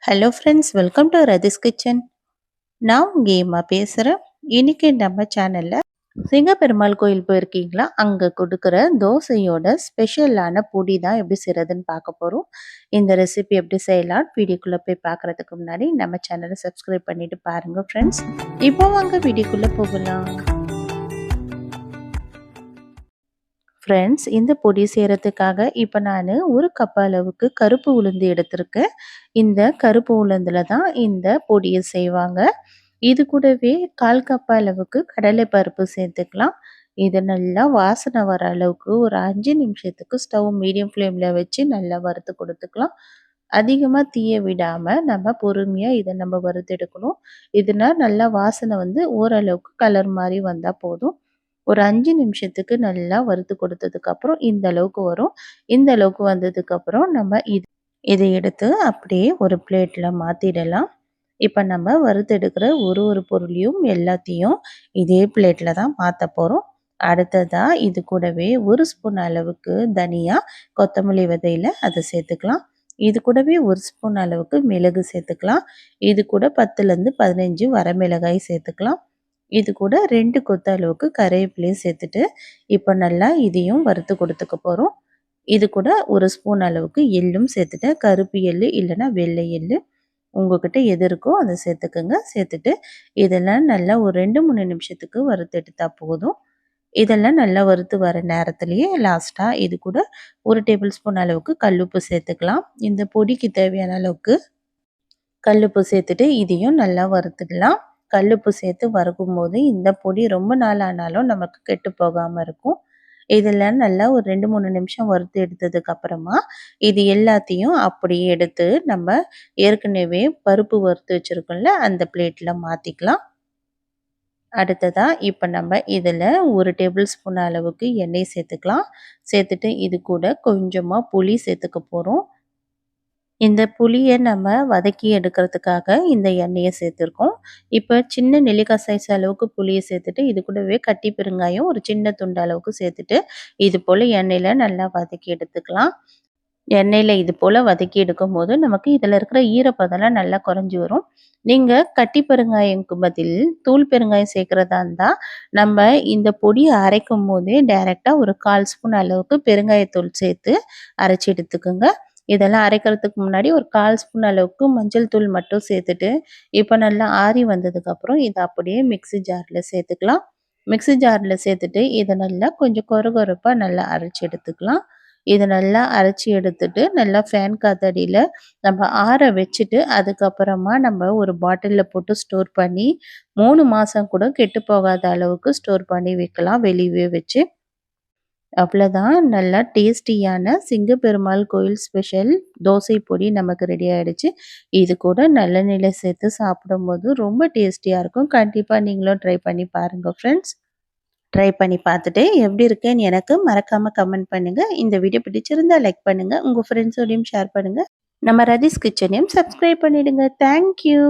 Hello friends, welcome to Rathi's kitchen. நான் உங்கள் ஏமா பேசுகிறேன். இன்னைக்கு நம்ம சேனலில் சிங்கப்பெருமாள் கோயில் போயிருக்கீங்களா? அங்கே கொடுக்குற தோசையோட ஸ்பெஷலான பொடி தான் எப்படி செய்கிறதுன்னு பார்க்க போகிறோம். இந்த ரெசிபி எப்படி செய்யலாம் வீடியோக்குள்ளே போய் பார்க்குறதுக்கு முன்னாடி நம்ம சேனலை சப்ஸ்கிரைப் பண்ணிவிட்டு பாருங்கள் ஃப்ரெண்ட்ஸ். இப்போ வாங்க வீடியோக்குள்ளே போகலாம். ஃப்ரெண்ட்ஸ், இந்த பொடி செய்கிறதுக்காக இப்போ நான் ஒரு கப் அளவுக்கு கருப்பு உளுந்து எடுத்திருக்கேன். இந்த கருப்பு உளுந்தில் தான் இந்த பொடியை செய்வாங்க. இது கூடவே 1/4 கப் அளவுக்கு கடலை பருப்பு சேர்த்துக்கலாம். இது நல்லா வாசனை வர அளவுக்கு ஒரு 5 நிமிஷத்துக்கு ஸ்டவ் மீடியம் ஃப்ளேமில் வச்சு நல்லா வறுத்து கொடுத்துக்கலாம். அதிகமாக தீய விடாமல் நம்ம பொறுமையாக இதை நம்ம வறுத்து எடுக்கணும். இதுனா நல்லா வாசனை ஓரளவுக்கு கலர் மாதிரி வந்தால் போதும். ஒரு 5 நிமிஷத்துக்கு நல்லா வறுத்து கொடுத்ததுக்கப்புறம் இந்த அளவுக்கு வரும். இந்த அளவுக்கு வந்ததுக்கப்புறம் நம்ம இதை எடுத்து அப்படியே ஒரு பிளேட்டில் மாற்றிடலாம். இப்போ நம்ம வறுத்து எடுக்கிற ஒரு பொருளையும் எல்லாத்தையும் இதே பிளேட்டில் தான் மாற்ற போகிறோம். அடுத்ததாக இது கூடவே 1 ஸ்பூன் அளவுக்கு தனியா, கொத்தமல்லி விதையில் அதை சேர்த்துக்கலாம். இது கூடவே 1 ஸ்பூன் அளவுக்கு மிளகு சேர்த்துக்கலாம். இது கூட 10லேருந்து 15 வரமிளகாய் சேர்த்துக்கலாம். இது கூட 2 கொத்து அளவுக்கு கறிவேப்பிலையும் சேர்த்துட்டு இப்போ நல்லா இதையும் வறுத்து கொடுத்துக்க போகிறோம். இது கூட 1 ஸ்பூன் அளவுக்கு எள்ளும் சேர்த்துட்டேன். கருப்பு எள்ளு இல்லைன்னா வெள்ளை எள்ளு உங்ககிட்ட எது இருக்கோ அதை சேர்த்துக்கோங்க. சேர்த்துட்டு இதெல்லாம் நல்லா ஒரு 2-3 நிமிஷத்துக்கு வறுத்து எடுத்தால் போதும். இதெல்லாம் நல்லா வறுத்து வர நேரத்துலையே லாஸ்ட்டாக இது கூட 1 டேபிள் ஸ்பூன் அளவுக்கு கல்லுப்பு சேர்த்துக்கலாம். இந்த பொடிக்கு தேவையான அளவுக்கு கல்லுப்பு சேர்த்துட்டு இதையும் நல்லா வறுத்துடலாம். கல்லுப்பு சேர்த்து வறுக்கும்போது இந்த பொடி ரொம்ப நாள் ஆனாலும் நமக்கு கெட்டு போகாமல் இருக்கும். இதில் நல்லா ஒரு 2-3 நிமிஷம் வறுத்து எடுத்ததுக்கப்புறமா இது எல்லாத்தையும் அப்படியே எடுத்து நம்ம ஏற்கனவே பருப்பு வறுத்து வச்சுருக்கோம்ல அந்த பிளேட்டில் மாற்றிக்கலாம். அடுத்ததாக இப்போ நம்ம இதில் 1 டேபிள் ஸ்பூன் அளவுக்கு எண்ணெய் சேர்த்துக்கலாம். சேர்த்துட்டு இது கூட கொஞ்சமாக புளி சேர்த்துக்க போகிறோம். இந்த புளியை நம்ம வதக்கி எடுக்கிறதுக்காக இந்த எண்ணெயை சேர்த்துருக்கோம். இப்போ சின்ன நெல்லிக்காய் சைஸ் அளவுக்கு புளியை சேர்த்துட்டு இது கூடவே கட்டி பெருங்காயம் ஒரு சின்ன துண்டு அளவுக்கு சேர்த்துட்டு இது போல் எண்ணெயில் நல்லா வதக்கி எடுத்துக்கலாம். எண்ணெயில் இது போல் வதக்கி எடுக்கும்போது நமக்கு இதில் இருக்கிற ஈரப்பதம்லாம் நல்லா குறைஞ்சி வரும். நீங்கள் கட்டி பெருங்காயம்க்கு பதில் தூள் பெருங்காயம் சேர்க்குறதா இருந்தால் நம்ம இந்த பொடியை அரைக்கும் போதே டைரெக்டாக ஒரு 1/4 ஸ்பூன் அளவுக்கு பெருங்காயத்தூள் சேர்த்து அரைச்சி எடுத்துக்கோங்க. இதெல்லாம் அரைக்கிறதுக்கு முன்னாடி ஒரு 1/4 ஸ்பூன் அளவுக்கு மஞ்சள் தூள் மட்டும் சேர்த்துட்டு இப்போ நல்லா ஆறி வந்ததுக்கப்புறம் இதை அப்படியே மிக்ஸி ஜாரில் சேர்த்துக்கலாம். மிக்ஸி ஜாரில் சேர்த்துட்டு இதை நல்லா கொஞ்சம் கொரகொரப்பாக நல்லா அரைச்சி எடுத்துக்கலாம். இதை நல்லா அரைச்சி எடுத்துட்டு நல்லா ஃபேன் காற்றடியில் நம்ம ஆற வச்சுட்டு அதுக்கப்புறமா நம்ம ஒரு பாட்டிலில் போட்டு ஸ்டோர் பண்ணி 3 மாதம் கூட கெட்டு போகாத அளவுக்கு ஸ்டோர் பண்ணி வைக்கலாம் வெளியே வச்சு. அவ்வளோதான், நல்லா டேஸ்டியான சிங்கப்பெருமாள் கோயில் ஸ்பெஷல் தோசை பொடி நமக்கு ரெடி ஆகிடுச்சு. இது கூட நல்லெண்ணெயில் சேர்த்து சாப்பிடும்போது ரொம்ப டேஸ்டியாக இருக்கும். கண்டிப்பாக நீங்களும் ட்ரை பண்ணி பாருங்கள் ஃப்ரெண்ட்ஸ். ட்ரை பண்ணி பார்த்துட்டு எப்படி இருக்குன்னு எனக்கு மறக்காமல் கமெண்ட் பண்ணுங்கள். இந்த வீடியோ பிடிச்சிருந்தால் லைக் பண்ணுங்கள். உங்கள் ஃப்ரெண்ட்ஸோடையும் ஷேர் பண்ணுங்கள். நம்ம ரதிஸ் கிச்சனையும் சப்ஸ்கிரைப் பண்ணிவிடுங்க. தேங்க்யூ.